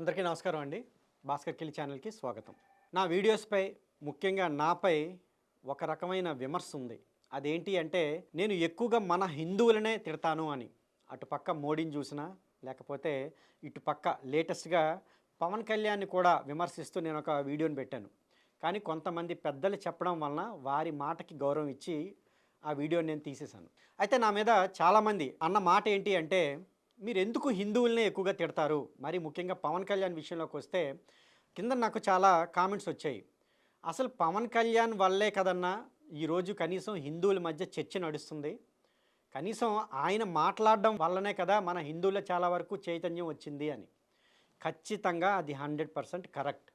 అందరికీ నమస్కారం అండి. భాస్కర్ కిలి ఛానల్‌కి స్వాగతం. నా వీడియోస్‌పై ముఖ్యంగా నాపై ఒక రకమైన విమర్శ ఉంది. అదేంటి అంటే నేను ఎక్కువగా మన హిందువులనే తిడతాను అని. అటుపక్క మోడీని చూసినా, లేకపోతే ఇటుపక్క లేటెస్ట్‌గా పవన్ కళ్యాణ్‌ని కూడా విమర్శిస్తూ నేను ఒక వీడియోని పెట్టాను. కానీ కొంతమంది పెద్దలు చెప్పడం వలన వారి మాటకి గౌరవం ఇచ్చి ఆ వీడియోని నేను తీసేశాను. అయితే నా మీద చాలామంది అన్న మాట ఏంటి అంటే మీరెందుకు హిందువులనే ఎక్కువగా తిడతారు? మరి ముఖ్యంగా పవన్ కళ్యాణ్ విషయంలోకొస్తే కింద నాకు చాలా కామెంట్స్ వచ్చాయి. అసలు పవన్ కళ్యాణ్ వల్లే కదన్నా ఈరోజు కనీసం హిందువుల మధ్య చర్చ నడుస్తుంది. కనీసం ఆయన మాట్లాడడం వల్లనే కదా మన హిందువుల్లో చాలా వరకు చైతన్యం వచ్చింది అని. ఖచ్చితంగా అది 100% కరెక్ట్.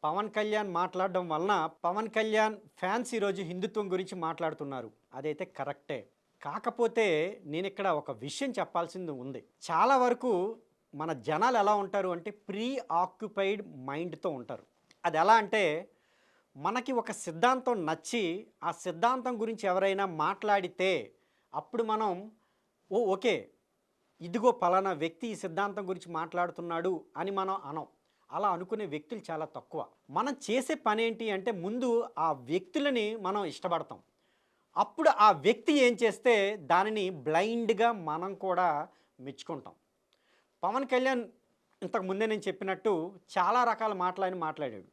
పవన్ కళ్యాణ్ మాట్లాడడం వలన పవన్ కళ్యాణ్ ఫ్యాన్స్ ఈరోజు హిందుత్వం గురించి మాట్లాడుతున్నారు. అదైతే కరెక్టే. కాకపోతే నేనిక్కడ ఒక విషయం చెప్పాల్సింది ఉంది. చాలా వరకు మన జనాలు ఎలా ఉంటారు అంటే ప్రీ ఆక్యుపైడ్ మైండ్‌తో ఉంటారు. అది ఎలా అంటే మనకి ఒక సిద్ధాంతం నచ్చి ఆ సిద్ధాంతం గురించి ఎవరైనా మాట్లాడితే అప్పుడు మనం ఓకే. ఇదిగో పలానా వ్యక్తి ఈ సిద్ధాంతం గురించి మాట్లాడుతున్నాడు అని మనం అనం. అలా అనుకునే వ్యక్తులు చాలా తక్కువ. మనం చేసే పనేంటి అంటే ముందు ఆ వ్యక్తులని మనం ఇష్టపడతాం. అప్పుడు ఆ వ్యక్తి ఏం చేస్తే దానిని బ్లైండ్‌గా మనం కూడా మెచ్చుకుంటాం. పవన్ కళ్యాణ్ ఇంతకు ముందే నేను చెప్పినట్టు చాలా రకాల మాటలు ఆయన మాట్లాడాడు.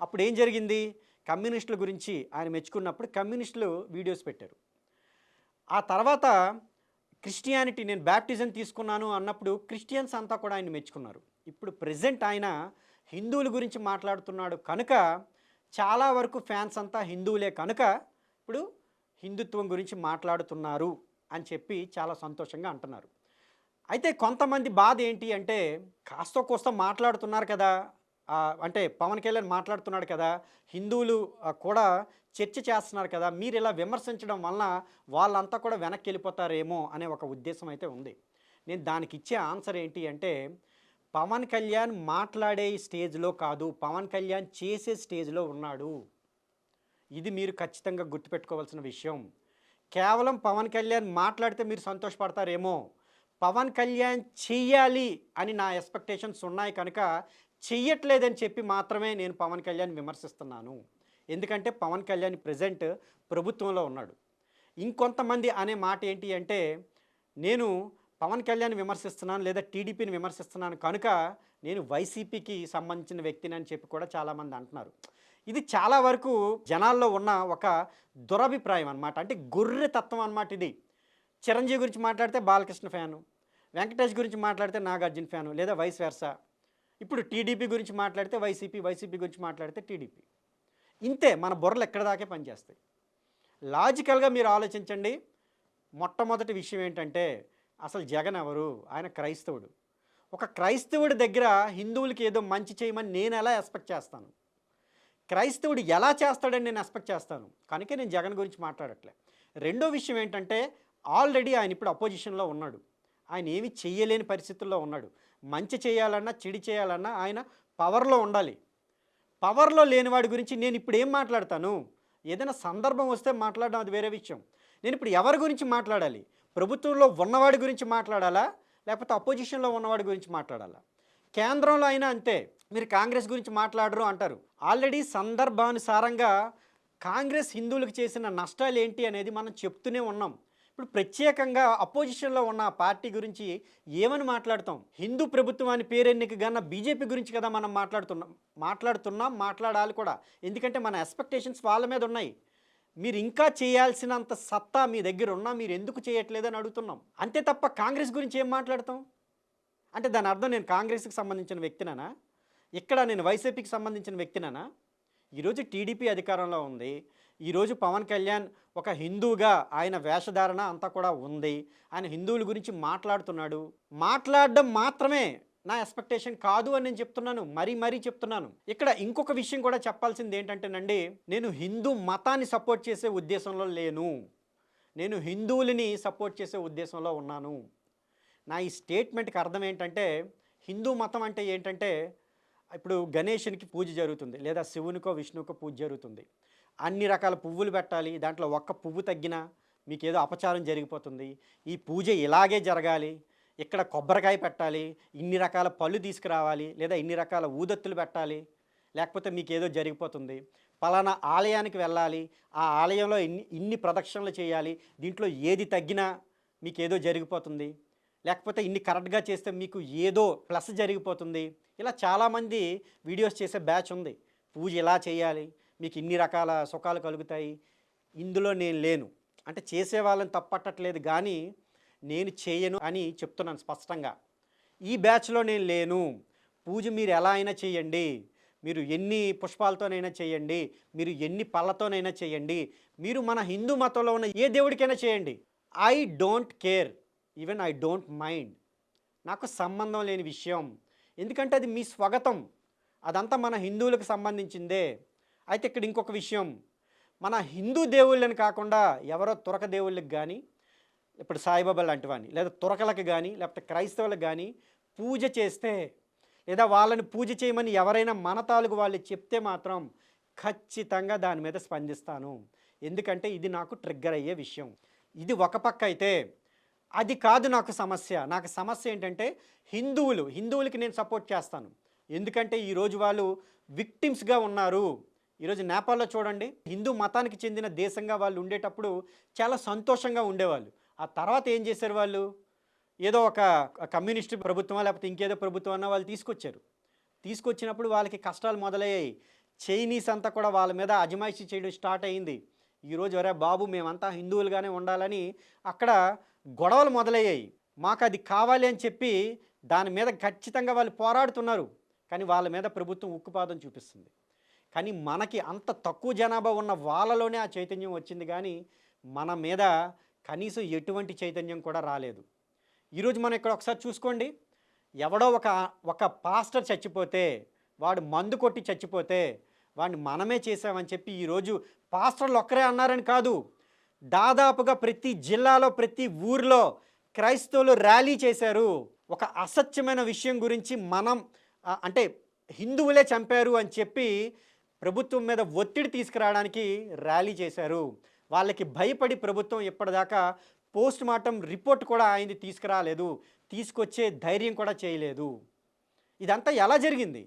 అప్పుడు ఏం జరిగింది? కమ్యూనిస్టుల గురించి ఆయన మెచ్చుకున్నప్పుడు కమ్యూనిస్టులు వీడియోస్ పెట్టారు. ఆ తర్వాత క్రిస్టియానిటీ నేను బాప్టిజం తీసుకున్నాను అన్నప్పుడు క్రిస్టియన్స్ అంతా కూడా ఆయన్ని మెచ్చుకున్నారు. ఇప్పుడు ప్రెజెంట్ ఆయన హిందువుల గురించి మాట్లాడుతున్నాడు కనుక చాలా వరకు ఫ్యాన్స్ అంతా హిందువులే కనుక ఇప్పుడు హిందుత్వం గురించి మాట్లాడుతున్నారు అని చెప్పి చాలా సంతోషంగా అంటున్నారు. అయితే కొంతమంది బాధ ఏంటి అంటే కాస్తో కోస్తో మాట్లాడుతున్నారు కదా, అంటే పవన్ కళ్యాణ్ మాట్లాడుతున్నాడు కదా, హిందువులు కూడా చర్చ చేస్తున్నారు కదా, మీరు ఇలా విమర్శించడం వలన వాళ్ళంతా కూడా వెనక్కి వెళ్ళిపోతారేమో అనే ఒక ఉద్దేశం అయితే ఉంది. నేను దానికి ఇచ్చే ఆన్సర్ ఏంటి అంటే పవన్ కళ్యాణ్ మాట్లాడే స్టేజ్లో కాదు, పవన్ కళ్యాణ్ చేసే స్టేజ్లో ఉన్నాడు. ఇది మీరు ఖచ్చితంగా గుర్తుపెట్టుకోవాల్సిన విషయం. కేవలం పవన్ కళ్యాణ్ మాట్లాడితే మీరు సంతోషపడతారేమో, పవన్ కళ్యాణ్ చెయ్యాలి అని నా ఎక్స్‌పెక్టేషన్స్ ఉన్నాయి కనుక చెయ్యట్లేదని చెప్పి మాత్రమే నేను పవన్ కళ్యాణ్ విమర్శిస్తున్నాను. ఎందుకంటే పవన్ కళ్యాణ్ ప్రెజెంట్ ప్రభుత్వంలో ఉన్నాడు. ఇంకొంతమంది అనే మాట ఏంటి అంటే నేను పవన్ కళ్యాణ్ విమర్శిస్తున్నాను లేదా టీడీపీని విమర్శిస్తున్నాను కనుక నేను వైసీపీకి సంబంధించిన వ్యక్తిని అని చెప్పి కూడా చాలామంది అంటున్నారు. ఇది చాలా వరకు జనాల్లో ఉన్న ఒక దురభిప్రాయం అనమాట. అంటే గొర్రె తత్వం అనమాట ఇది. చిరంజీవి గురించి మాట్లాడితే బాలకృష్ణ ఫ్యాను, వెంకటేష్ గురించి మాట్లాడితే నాగార్జున ఫ్యాను లేదా వైస్ వెర్సా. ఇప్పుడు టీడీపీ గురించి మాట్లాడితే వైసీపీ, వైసీపీ గురించి మాట్లాడితే టీడీపీ. ఇంతే మన బుర్రలు ఎక్కడి దాకే పనిచేస్తాయి. లాజికల్‌గా మీరు ఆలోచించండి. మొట్టమొదటి విషయం ఏంటంటే అసలు జగన్ ఎవరు? ఆయన క్రైస్తవుడు. ఒక క్రైస్తవుడి దగ్గర హిందువులకి ఏదో మంచి చేయమని నేను ఎలా ఎక్స్‌పెక్ట్ చేస్తాను? క్రైస్తవుడు ఎలా చేస్తాడని నేను ఎక్స్‌పెక్ట్ చేస్తాను. కనుకే నేను జగన్ గురించి మాట్లాడట్లే. రెండో విషయం ఏంటంటే ఆల్రెడీ ఆయన ఇప్పుడు అపోజిషన్‌లో ఉన్నాడు. ఆయన ఏమీ చెయ్యలేని పరిస్థితుల్లో ఉన్నాడు. మంచి చేయాలన్నా, చెడు చేయాలన్నా ఆయన పవర్‌లో ఉండాలి. పవర్‌లో లేనివాడి గురించి నేను ఇప్పుడు ఏం మాట్లాడతాను? ఏదైనా సందర్భం వస్తే మాట్లాడడం అది వేరే విషయం. నేను ఇప్పుడు ఎవరి గురించి మాట్లాడాలి? ప్రభుత్వంలో ఉన్నవాడి గురించి మాట్లాడాలా? లేకపోతే అపోజిషన్‌లో ఉన్నవాడి గురించి మాట్లాడాలా? కేంద్రంలో అయినా అంతే. మీరు కాంగ్రెస్ గురించి మాట్లాడరు అంటారు. ఆల్రెడీ సందర్భానుసారంగా కాంగ్రెస్ హిందువులకు చేసిన నష్టాలు ఏంటి అనేది మనం చెప్తూనే ఉన్నాం. ఇప్పుడు ప్రత్యేకంగా అపోజిషన్లో ఉన్న ఆ పార్టీ గురించి ఏమని మాట్లాడతాం? హిందూ ప్రభుత్వం అని పేరెన్నిక గన్న బీజేపీ గురించి కదా మనం మాట్లాడుతున్నాం, మాట్లాడాలి కూడా. ఎందుకంటే మన ఎక్స్‌పెక్టేషన్స్ వాళ్ళ మీద ఉన్నాయి. మీరు ఇంకా చేయాల్సినంత సత్తా మీ దగ్గర ఉన్నా మీరు ఎందుకు చేయట్లేదని అడుగుతున్నాం. అంతే తప్ప కాంగ్రెస్ గురించి ఏం మాట్లాడతాం? అంటే దాని అర్థం నేను కాంగ్రెస్‌కి సంబంధించిన వ్యక్తినేనా? ఇక్కడ నేను వైసీపీకి సంబంధించిన వ్యక్తినేనా? ఈరోజు టీడీపీ అధికారంలో ఉంది. ఈరోజు పవన్ కళ్యాణ్ ఒక హిందువుగా ఆయన వేషధారణ అంతా కూడా ఉంది. ఆయన హిందువుల గురించి మాట్లాడుతున్నాడు. మాట్లాడడం మాత్రమే నా ఎక్స్‌పెక్టేషన్ కాదు అని నేను చెప్తున్నాను. మరీ చెప్తున్నాను. ఇక్కడ ఇంకొక విషయం కూడా చెప్పాల్సింది ఏంటంటేనండి, నేను హిందూ మతాన్ని సపోర్ట్ చేసే ఉద్దేశంలో లేను. నేను హిందువులని సపోర్ట్ చేసే ఉద్దేశంలో ఉన్నాను. నా ఈ స్టేట్మెంట్‌కి అర్థం ఏంటంటే హిందూ మతం అంటే ఏంటంటే ఇప్పుడు గణేషునికి పూజ జరుగుతుంది లేదా శివునికో విష్ణువుకో పూజ జరుగుతుంది. అన్ని రకాల పువ్వులు పెట్టాలి. దాంట్లో ఒక్క పువ్వు తగ్గినా మీకేదో అపచారం జరిగిపోతుంది. ఈ పూజ ఇలాగే జరగాలి. ఇక్కడ కొబ్బరికాయ పెట్టాలి, ఇన్ని రకాల పళ్ళు తీసుకురావాలి, లేదా ఇన్ని రకాల ఊదొత్తులు పెట్టాలి, లేకపోతే మీకేదో జరిగిపోతుంది. పలానా ఆలయానికి వెళ్ళాలి, ఆ ఆలయంలో ఇన్ని ప్రదక్షిణలు చేయాలి, దీంట్లో ఏది తగ్గినా మీకేదో జరిగిపోతుంది, లేకపోతే ఇన్ని కరెక్ట్గా చేస్తే మీకు ఏదో ప్లస్ జరిగిపోతుంది. ఇలా చాలామంది వీడియోస్ చేసే బ్యాచ్ ఉంది. పూజ ఇలా చేయాలి, మీకు ఇన్ని రకాల సుఖాలు కలుగుతాయి. ఇందులో నేను లేను. అంటే చేసే వాళ్ళని తప్పట్టట్లేదు, కానీ నేను చేయను అని చెప్తున్నాను స్పష్టంగా. ఈ బ్యాచ్లో నేను లేను. పూజ మీరు ఎలా అయినా చేయండి, మీరు ఎన్ని పుష్పాలతోనైనా చేయండి, మీరు ఎన్ని పళ్ళతోనైనా చేయండి, మీరు మన హిందూ మతంలో ఉన్న ఏ దేవుడికైనా చేయండి. I don't care, even I don't mind. నాకు సంబంధం లేని విషయం. ఎందుకంటే అది మీ స్వగతం, అదంతా మన హిందువులకు సంబంధించిందే. అయితే ఇక్కడ ఇంకొక విషయం, మన హిందూ దేవుళ్ళని కాకుండా ఎవరో తురక దేవుళ్ళకి కానీ, ఇప్పుడు సాయిబాబా లాంటి వాడిని, లేదా తురకలకు కానీ, లేకపోతే క్రైస్తవులకు కానీ పూజ చేస్తే, లేదా వాళ్ళని పూజ చేయమని ఎవరైనా మన తాలూకు వాళ్ళు చెప్తే మాత్రం ఖచ్చితంగా దాని మీద స్పందిస్తాను. ఎందుకంటే ఇది నాకు ట్రిగ్గర్ అయ్యే విషయం. ఇది ఒక పక్క అయితే, అది కాదు నాకు సమస్య. నాకు సమస్య ఏంటంటే హిందువులకి నేను సపోర్ట్ చేస్తాను. ఎందుకంటే ఈరోజు వాళ్ళు విక్టిమ్స్గా ఉన్నారు. ఈరోజు నేపాల్లో చూడండి, హిందూ మతానికి చెందిన దేశంగా వాళ్ళు ఉండేటప్పుడు చాలా సంతోషంగా ఉండేవాళ్ళు. ఆ తర్వాత ఏం చేశారు వాళ్ళు? ఏదో ఒక కమ్యూనిస్ట్ ప్రభుత్వం లేకపోతే ఇంకేదో ప్రభుత్వం అన్న వాళ్ళు తీసుకొచ్చినప్పుడు వాళ్ళకి కష్టాలు మొదలయ్యాయి. చైనీస్ అంతా కూడా వాళ్ళ మీద అజమాయిషీ చేయడం స్టార్ట్ అయింది. ఈరోజు అరే బాబు మేమంతా హిందువులుగానే ఉండాలని అక్కడ గొడవలు మొదలయ్యాయి. మాకు అది కావాలి అని చెప్పి దాని మీద ఖచ్చితంగా వాళ్ళు పోరాడుతున్నారు. కానీ వాళ్ళ మీద ప్రభుత్వం ఉక్కుపాదం చూపిస్తుంది. కానీ మనకి అంత తక్కువ జనాభా ఉన్న వాళ్ళలోనే ఆ చైతన్యం వచ్చింది, కానీ మన మీద కనీసం ఎటువంటి చైతన్యం కూడా రాలేదు. ఈరోజు మనం ఇక్కడ ఒకసారి చూసుకోండి, ఎవడో ఒక పాస్టర్ చచ్చిపోతే, వాడు మందు కొట్టి చచ్చిపోతే వాడిని మనమే చేసామని చెప్పి ఈరోజు పాస్టర్లు ఒక్కరే అన్నారని కాదు, దాదాపుగా ప్రతి జిల్లాలో ప్రతి ఊరిలో క్రైస్తవులు ర్యాలీ చేశారు. ఒక అసత్యమైన విషయం గురించి అంటే హిందువులే చంపారు అని చెప్పి ప్రభుత్వం మీద ఒత్తిడి తీసుకురావడానికి ర్యాలీ చేశారు. వాళ్ళకి భయపడి ప్రభుత్వం ఇప్పటిదాకా పోస్ట్ మార్టం రిపోర్ట్ కూడా ఆయనది తీసుకురాలేదు, తీసుకొచ్చే ధైర్యం కూడా చేయలేదు. ఇదంతా ఎలా జరిగింది?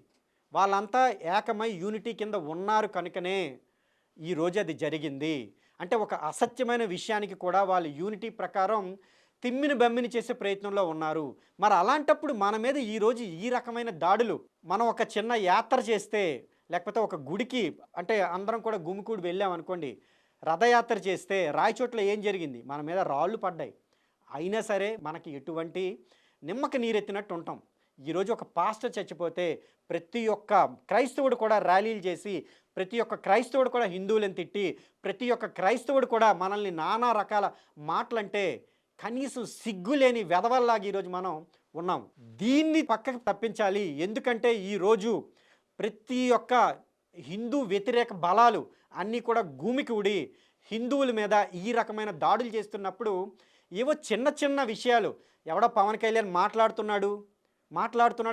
వాళ్ళంతా ఏకమై యూనిటీ కింద ఉన్నారు కనుకనే ఈరోజు అది జరిగింది. అంటే ఒక అసత్యమైన విషయానికి కూడా వాళ్ళు యూనిటీ ప్రకారం తిమ్మిని బమ్మిని చేసే ప్రయత్నంలో ఉన్నారు. మరి అలాంటప్పుడు మన మీద ఈరోజు ఈ రకమైన దాడులు, మనం ఒక చిన్న యాత్ర చేస్తే, లేకపోతే ఒక గుడికి అంటే అందరం కూడా గుమికూడి వెళ్ళామనుకోండి, రథయాత్ర చేస్తే రాయచోట్ల ఏం జరిగింది? మన మీద రాళ్ళు పడ్డాయి. అయినా సరే మనకి ఎటువంటి నిమ్మక నీరెత్తినట్టు ఉంటాం. ఈరోజు ఒక పాస్టర్ చచ్చిపోతే ప్రతి ఒక్క క్రైస్తవుడు కూడా ర్యాలీలు చేసి, ప్రతి ఒక్క క్రైస్తవుడు కూడా హిందువులను తిట్టి, ప్రతి ఒక్క క్రైస్తవుడు కూడా మనల్ని నానా రకాల మాటలంటే కనీసం సిగ్గులేని వెధవల్లాగా ఈరోజు మనం ఉన్నాం. దీన్ని పక్కకు తప్పించాలి. ఎందుకంటే ఈరోజు ప్రతి ఒక్క హిందూ వ్యతిరేక బలాలు అన్నీ కూడా గూమికూడి హిందువుల మీద ఈ రకమైన దాడులు చేస్తున్నప్పుడు ఏవో చిన్న చిన్న విషయాలు, ఎవడో పవన్ కళ్యాణ్ మాట్లాడుతున్నాడు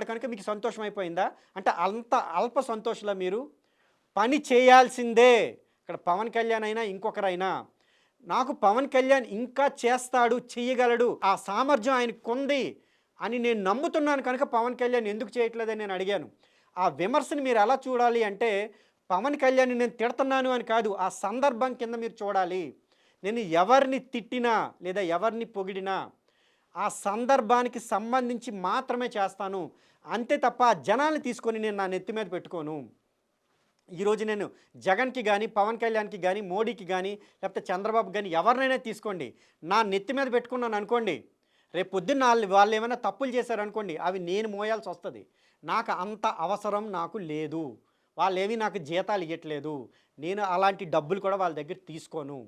కనుక మీకు సంతోషం అయిపోయిందా? అంటే అంత అల్ప సంతోషంలో మీరు పని చేయాల్సిందే. ఇక్కడ పవన్ కళ్యాణ్ అయినా ఇంకొకరైనా, నాకు పవన్ కళ్యాణ్ ఇంకా చేస్తాడు, చేయగలడు, ఆ సామర్థ్యం ఆయనకు ఉంది అని నేను నమ్ముతున్నాను కనుక పవన్ కళ్యాణ్ ఎందుకు చేయట్లేదని నేను అడిగాను. ఆ విమర్శని మీరు ఎలా చూడాలి అంటే, పవన్ కళ్యాణ్ నేను తిడుతున్నాను అని కాదు, ఆ సందర్భం కింద మీరు చూడాలి. నేను ఎవరిని తిట్టినా లేదా ఎవరిని పొగిడినా ఆ సందర్భానికి సంబంధించి మాత్రమే చేస్తాను, అంతే తప్ప జనాల్ని తీసుకొని నేను నా నెత్తి మీద పెట్టుకోను. ఈరోజు నేను జగన్కి కానీ, పవన్ కళ్యాణ్కి కానీ, మోడీకి కానీ, లేకపోతే చంద్రబాబు కానీ ఎవరినైనా తీసుకోండి, నా నెత్తి మీద పెట్టుకున్నాను అనుకోండి, రేపు పొద్దున్న వాళ్ళు ఏమైనా తప్పులు చేశారనుకోండి, అవి నేను మోయాల్సి వస్తుంది. నాకు అంత అవసరం నాకు లేదు. వాళ్ళేమీ నాకు జీతాలు ఇవ్వట్లేదు, నేను అలాంటి డబ్బులు కూడా వాళ్ళ దగ్గర తీసుకోను.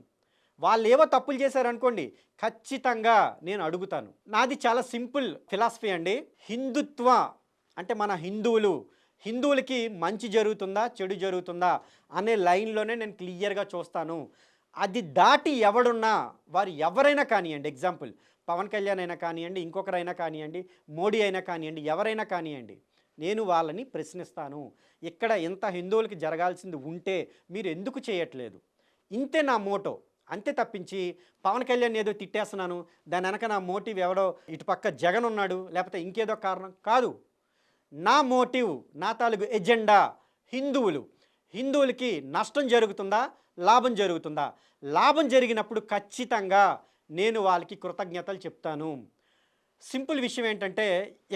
వాళ్ళు ఏవో తప్పులు చేశారనుకోండి, ఖచ్చితంగా నేను అడుగుతాను. నాది చాలా సింపుల్ ఫిలాసఫీ అండి. హిందుత్వ అంటే మన హిందువులకి మంచి జరుగుతుందా చెడు జరుగుతుందా అనే లైన్లోనే నేను క్లియర్గా చూస్తాను. అది దాటి ఎవడున్నా, వారు ఎవరైనా కానివ్వండి, ఎగ్జాంపుల్ పవన్ కళ్యాణ్ అయినా కానివ్వండి, ఇంకొకరైనా కానివ్వండి, మోడీ అయినా కానివ్వండి, ఎవరైనా కానివ్వండి, నేను వాళ్ళని ప్రశ్నిస్తాను. ఇక్కడ ఇంత హిందువులకి జరగాల్సింది ఉంటే మీరు ఎందుకు చేయట్లేదు? ఇంతే నా మోటో. అంతే తప్పించి పవన్ కళ్యాణ్ ఏదో తిట్టేస్తున్నాను, దాని వెనక నా మోటివ్ ఎవడో ఇటుపక్క జగన్ ఉన్నాడు, లేకపోతే ఇంకేదో కారణం కాదు. నా మోటివ్, నా తాలూకు ఎజెండా హిందువులు. హిందువులకి నష్టం జరుగుతుందా, లాభం జరుగుతుందా? లాభం జరిగినప్పుడు ఖచ్చితంగా నేను వాళ్ళకి కృతజ్ఞతలు చెప్తాను. సింపుల్ విషయం ఏంటంటే,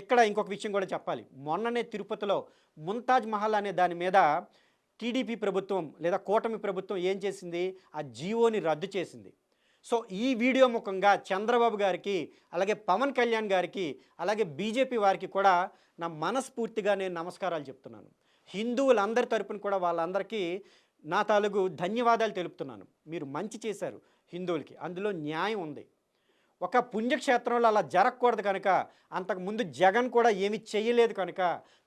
ఇక్కడ ఇంకొక విషయం కూడా చెప్పాలి. మొన్ననే తిరుపతిలో ముంతాజ్ మహల్ అనే దాని మీద టీడీపీ ప్రభుత్వం లేదా కూటమి ప్రభుత్వం ఏం చేసింది? ఆ జీవోని రద్దు చేసింది. సో ఈ వీడియో ముఖంగా చంద్రబాబు గారికి, అలాగే పవన్ కళ్యాణ్ గారికి, అలాగే బీజేపీ వారికి కూడా నా మనస్ఫూర్తిగా నేను నమస్కారాలు చెప్తున్నాను. హిందువులందరి తరపున కూడా వాళ్ళందరికీ నా తాలూకు ధన్యవాదాలు తెలుపుతున్నాను. మీరు మంచి చేశారు హిందువులకి, అందులో న్యాయం ఉంది. ఒక పుణ్యక్షేత్రంలో అలా జరగకూడదు కనుక, అంతకుముందు జగన్ కూడా ఏమి చేయలేదు కనుక,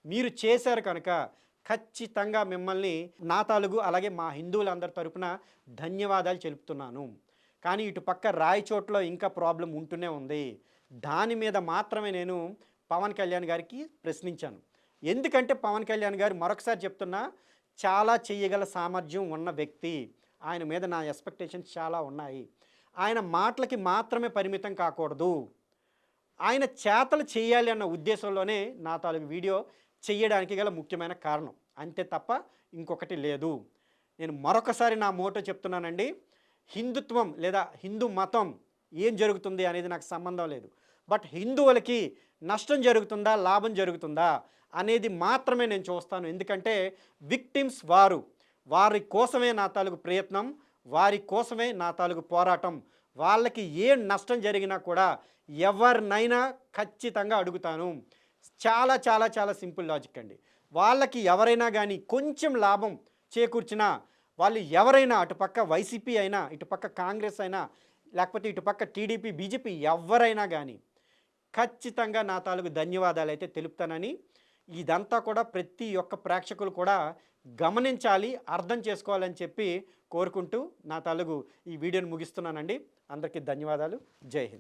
మీరు చేశారు కనుక ఖచ్చితంగా మిమ్మల్ని నా తాలూకు అలాగే మా హిందువులందరి తరపున ధన్యవాదాలు తెలుపుతున్నాను. కానీ ఇటు పక్క రాయచోట్లో ఇంకా ప్రాబ్లం ఉంటూనే ఉంది. దాని మీద మాత్రమే నేను పవన్ కళ్యాణ్ గారికి ప్రశ్నించాను. ఎందుకంటే పవన్ కళ్యాణ్ గారు, మరొకసారి చెప్తున్నా, చాలా చెయ్యగల సామర్థ్యం ఉన్న వ్యక్తి. ఆయన మీద నా ఎక్స్పెక్టేషన్స్ చాలా ఉన్నాయి. ఆయన మాటలకి మాత్రమే పరిమితం కాకూడదు, ఆయన చేతలు చేయాలి అన్న ఉద్దేశంలోనే నా తాలూకు వీడియో చెయ్యడానికి గల ముఖ్యమైన కారణం. అంతే తప్ప ఇంకొకటి లేదు. నేను మరొకసారి నా మోటో చెప్తున్నానండి. హిందుత్వం లేదా హిందూ మతం ఏం జరుగుతుంది అనేది నాకు సంబంధం లేదు. బట్ హిందువులకి నష్టం జరుగుతుందా, లాభం జరుగుతుందా అనేది మాత్రమే నేను చూస్తాను. ఎందుకంటే విక్టిమ్స్ వారి కోసమే నా తాలూకు ప్రయత్నం, వారి కోసమే నా తాలూకు పోరాటం. వాళ్ళకి ఏ నష్టం జరిగినా కూడా ఎవరినైనా ఖచ్చితంగా అడుగుతాను. చాలా చాలా చాలా సింపుల్ లాజిక్ అండి. వాళ్ళకి ఎవరైనా కానీ కొంచెం లాభం చేకూర్చినా, వాళ్ళు ఎవరైనా, అటుపక్క వైసీపీ అయినా, ఇటుపక్క కాంగ్రెస్ అయినా, లేకపోతే ఇటుపక్క టీడీపీ, బీజేపీ ఎవరైనా కానీ ఖచ్చితంగా నా తాలూకు ధన్యవాదాలు అయితే తెలుపుతానని, ఇదంతా కూడా ప్రతి ఒక్క ప్రేక్షకులు కూడా గమనించాలి, అర్థం చేసుకోవాలని చెప్పి కోరుకుంటూ నా తాలూకు ఈ వీడియోని ముగిస్తున్నానండి. అందరికీ ధన్యవాదాలు. జై హింద్.